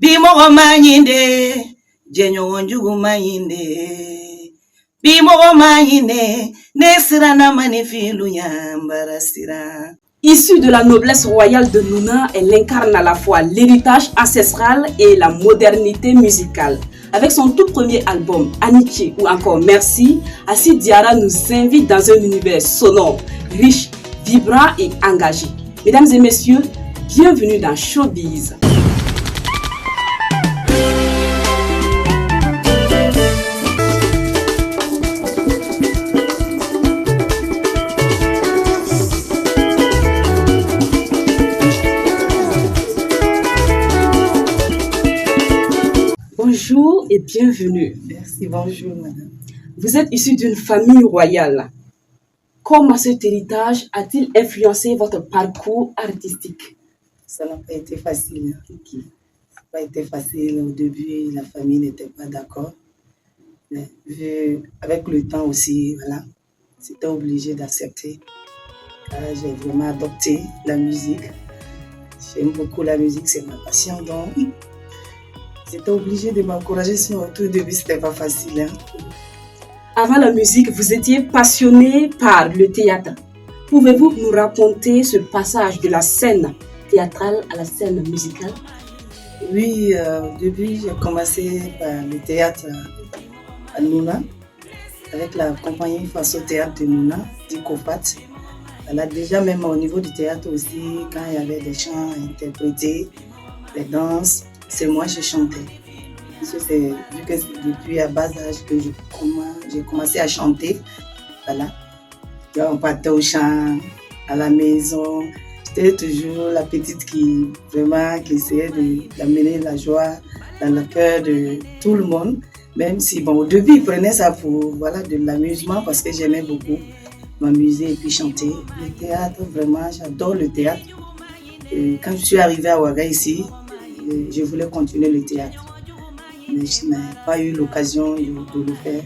Bimogo manyinde, jenyo onjugu manyinde. Bimogo manyinde, nesira na manifilu nyambara sira. Issue de la noblesse royale de Nouna, elle incarne à la fois l'héritage ancestral et la modernité musicale. Avec son tout premier album, Amitié ou encore Merci, Assi Diarra nous invite dans un univers sonore, riche, vibrant et engagé. Mesdames et messieurs, bienvenue dans Showbiz. Bonjour et bienvenue. Merci, bonjour madame. Vous êtes issue d'une famille royale. Comment cet héritage a-t-il influencé votre parcours artistique? Ça n'a pas été facile. Ça n'a pas été facile. Au début, la famille n'était pas d'accord. Mais avec le temps aussi, voilà, c'était obligé d'accepter. J'ai vraiment adopté la musique. J'aime beaucoup la musique, c'est ma passion. Donc, j'étais obligée de m'encourager. Sinon, au tout début, c'était pas facile. Hein. Avant la musique, vous étiez passionné par le théâtre. Pouvez-vous nous raconter ce passage de la scène théâtrale à la scène musicale? Oui, au début, j'ai commencé par le théâtre à Nouna, avec la compagnie Faso Théâtre de Nouna, d'Ikopat. Voilà, déjà, même au niveau du théâtre aussi, quand il y avait des chants à interpréter, les danses, c'est moi qui chantais. Vu que c'est depuis à bas âge que j'ai commencé à chanter, voilà. On partait au chant, à la maison. J'étais toujours la petite qui essayait d'amener la joie dans le cœur de tout le monde. Même si, bon, au début, ils prenaient ça pour, voilà, de l'amusement parce que j'aimais beaucoup m'amuser et puis chanter. Le théâtre, vraiment, j'adore le théâtre. Et quand je suis arrivée à Ouaga ici, je voulais continuer le théâtre. Mais je n'ai pas eu l'occasion de le faire.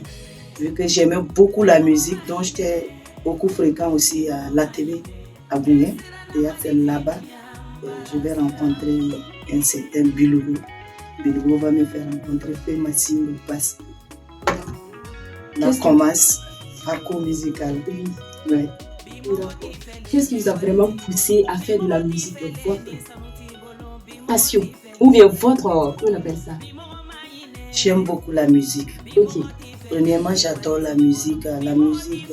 Vu que j'aimais beaucoup la musique, donc j'étais beaucoup fréquent aussi à la télé, à Bouné, théâtre là-bas. Je vais rencontrer un certain Bilogo. Bilogo va me faire rencontrer Fémassine Passe. Là commence parcours musical. Ouais. Qu'est-ce qui vous a vraiment poussé à faire de la musique votre passion? Ou bien votre, comment on appelle ça? J'aime beaucoup la musique. Ok. Premièrement, j'adore la musique. La musique,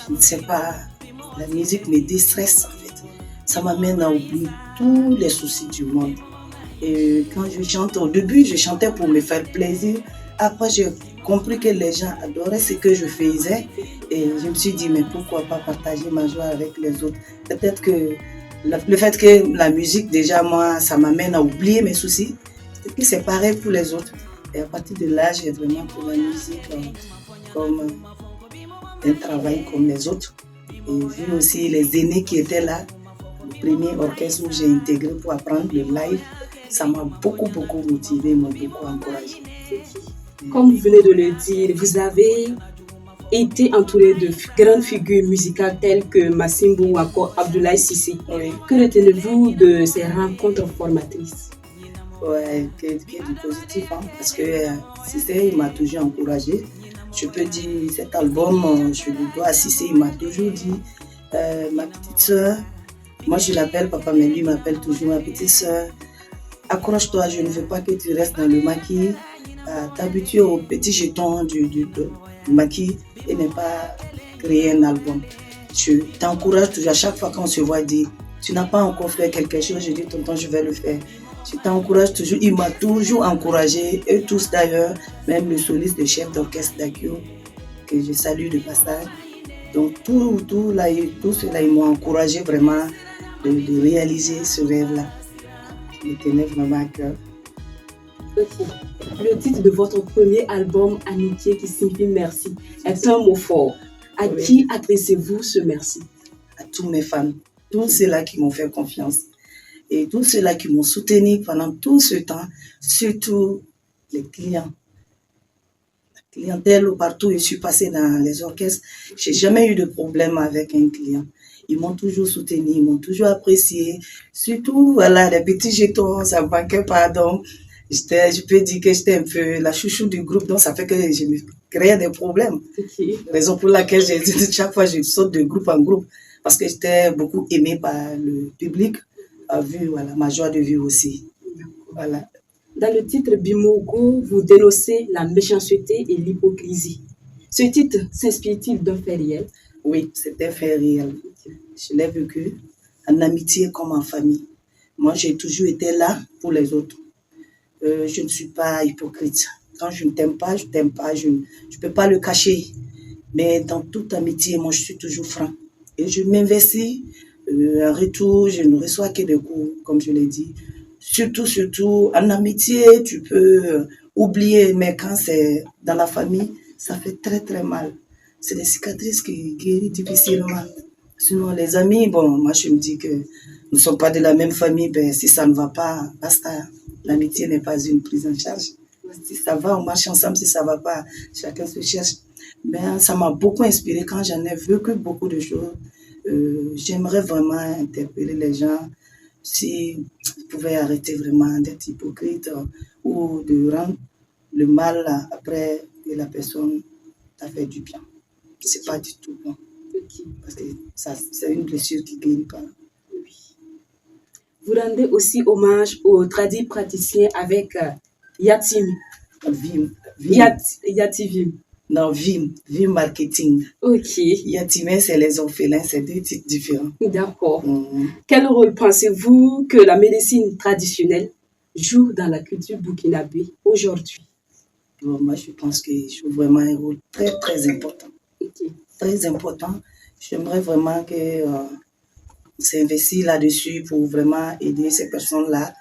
je ne sais pas, la musique me déstresse en fait. Ça m'amène à oublier tous les soucis du monde. Et quand je chante, au début, je chantais pour me faire plaisir. Après, j'ai compris que les gens adoraient ce que je faisais. Et je me suis dit, mais pourquoi pas partager ma joie avec les autres? Peut-être que le fait que la musique, déjà, moi, ça m'amène à oublier mes soucis. Peut-être que c'est pareil pour les autres. Et à partir de là, j'ai vraiment pris la musique comme un travail comme les autres. Et vu aussi les aînés qui étaient là, le premier orchestre où j'ai intégré pour apprendre le live, ça m'a beaucoup motivé, m'a beaucoup encouragé. Comme vous venez de le dire, vous avez été entouré de grandes figures musicales telles que Massimbo ou encore Abdoulaye Cissé. Oui. Que retenez-vous de ces rencontres formatrices? Ouais, qui est du positif, hein, parce que Cissé, il m'a toujours encouragé. Je peux dire, cet album, je le dois à Cissé, il m'a toujours dit, ma petite soeur, moi je l'appelle papa, mais lui m'appelle toujours ma petite soeur, accroche-toi, je ne veux pas que tu restes dans le maquis, t'habituer aux petits jetons du maquis et ne pas créer un album. Je t'encourage toujours, à chaque fois qu'on se voit, dire, tu n'as pas encore fait quelque chose, je dis, tonton, je vais le faire. Je t'encourage toujours, il m'a toujours encouragé, eux tous d'ailleurs, même le soliste, le chef d'orchestre d'Akio, que je salue de passage. Donc tout cela, ils m'ont encouragé vraiment de réaliser ce rêve-là. Je me tenais vraiment à cœur. Le titre de votre premier album, Amitié, qui signifie merci, est un mot fort. À qui adressez-vous ce merci? À tous mes fans, tous ceux-là qui m'ont fait confiance. Et tous ceux-là qui m'ont soutenu pendant tout ce temps, surtout les clients. La clientèle, partout où je suis passée dans les orchestres, je n'ai jamais eu de problème avec un client. Ils m'ont toujours soutenu, ils m'ont toujours apprécié. Surtout, voilà, les petits jetons, ça ne manquait pas. Donc, Je peux dire que j'étais un peu la chouchou du groupe, donc ça fait que je me créais des problèmes. Ok. Raison pour laquelle chaque fois je saute de groupe en groupe, parce que j'étais beaucoup aimée par le public, vu voilà, ma joie de vivre aussi. Voilà. Dans le titre Bimogo, vous dénoncez la méchanceté et l'hypocrisie. Ce titre s'inspire-t-il d'un fait réel? Oui, c'était fait réel. Je l'ai vécu en amitié comme en famille. Moi, j'ai toujours été là pour les autres. Je ne suis pas hypocrite. Quand je ne t'aime pas, je ne t'aime pas. Je ne peux pas le cacher. Mais dans toute amitié, moi, je suis toujours franc. Et je m'investis. En retour, je ne reçois que des coups, comme je l'ai dit. Surtout, en amitié, tu peux oublier. Mais quand c'est dans la famille, ça fait très, très mal. C'est des cicatrices qui guérissent difficilement. Sinon, les amis, bon, moi, je me dis que nous ne sommes pas de la même famille. Ben, si ça ne va pas, basta. L'amitié n'est pas une prise en charge. Si ça va, on marche ensemble. Si ça ne va pas, chacun se cherche. Ben, ça m'a beaucoup inspiré quand j'en ai vécu beaucoup de choses. J'aimerais vraiment interpeller les gens s'ils pouvaient arrêter vraiment d'être hypocrites ou de rendre le mal après que la personne t'a fait du bien. C'est pas du tout bon. Ok. Parce que ça, c'est une blessure qui ne guérit pas. Oui. Vous rendez aussi hommage aux tradis praticiens avec Yatim. Yativim. Non, Vim Marketing. Ok. Yatimé, c'est les orphelins, c'est deux titres différents. D'accord. Quel rôle pensez-vous que la médecine traditionnelle joue dans la culture burkinabé aujourd'hui? Bon, moi, je pense qu'il joue vraiment un rôle très, très important. Ok. Très important. J'aimerais vraiment qu'on s'investisse là-dessus pour vraiment aider ces personnes-là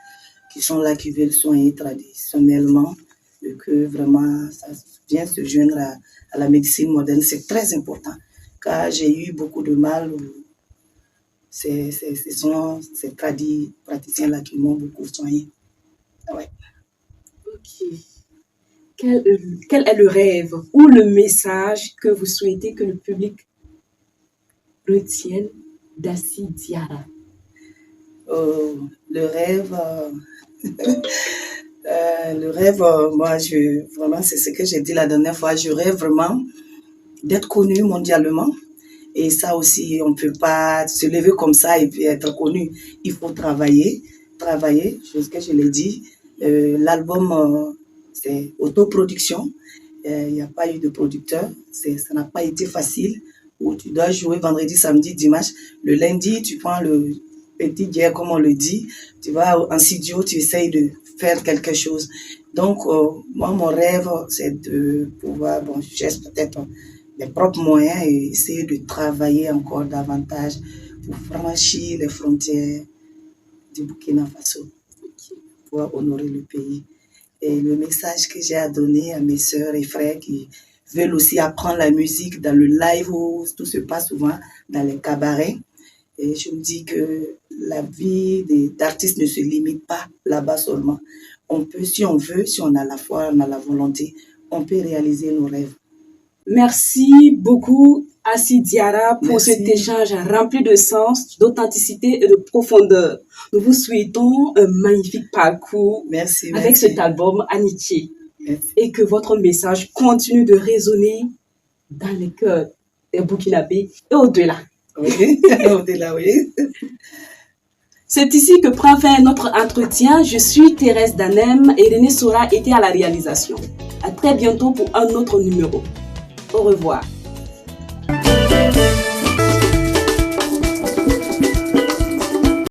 qui sont là, qui veulent soigner traditionnellement, et que vraiment ça vient se joindre à la médecine moderne. C'est très important, car j'ai eu beaucoup de mal. Ce sont ces praticiens-là qui m'ont beaucoup soigné. Ouais. Ok. Quel est le rêve ou le message que vous souhaitez que le public retienne d'Assi Diarra? Le rêve, moi, vraiment, c'est ce que j'ai dit la dernière fois. Je rêve vraiment d'être connu mondialement. Et ça aussi, on ne peut pas se lever comme ça et puis être connu. Il faut travailler, chose que je l'ai dit. L'album, c'est autoproduction. Il n'y a pas eu de producteur. Ça n'a pas été facile. Où tu dois jouer vendredi, samedi, dimanche. Le lundi, tu prends le petit guerre, comme on le dit. Tu vas en studio, tu essayes de faire quelque chose. Donc, moi, mon rêve, c'est de pouvoir, bon, je cherche peut-être mes propres moyens et essayer de travailler encore davantage pour franchir les frontières du Burkina Faso, pour honorer le pays. Et le message que j'ai à donner à mes sœurs et frères qui veulent aussi apprendre la musique dans le live où tout se passe souvent dans les cabarets. Et je me dis que la vie d'artistes ne se limite pas là-bas seulement. On peut, si on veut, si on a la foi, on a la volonté, on peut réaliser nos rêves. Merci beaucoup, Assi Diarra, pour cet échange rempli de sens, d'authenticité et de profondeur. Nous vous souhaitons un magnifique parcours avec cet album Amitié. Et que votre message continue de résonner dans les cœurs des Burkinabés et au-delà. Oui, au-delà, oui. C'est ici que prend fin notre entretien. Je suis Thérèse Danem et René Sora était à la réalisation. À très bientôt pour un autre numéro. Au revoir.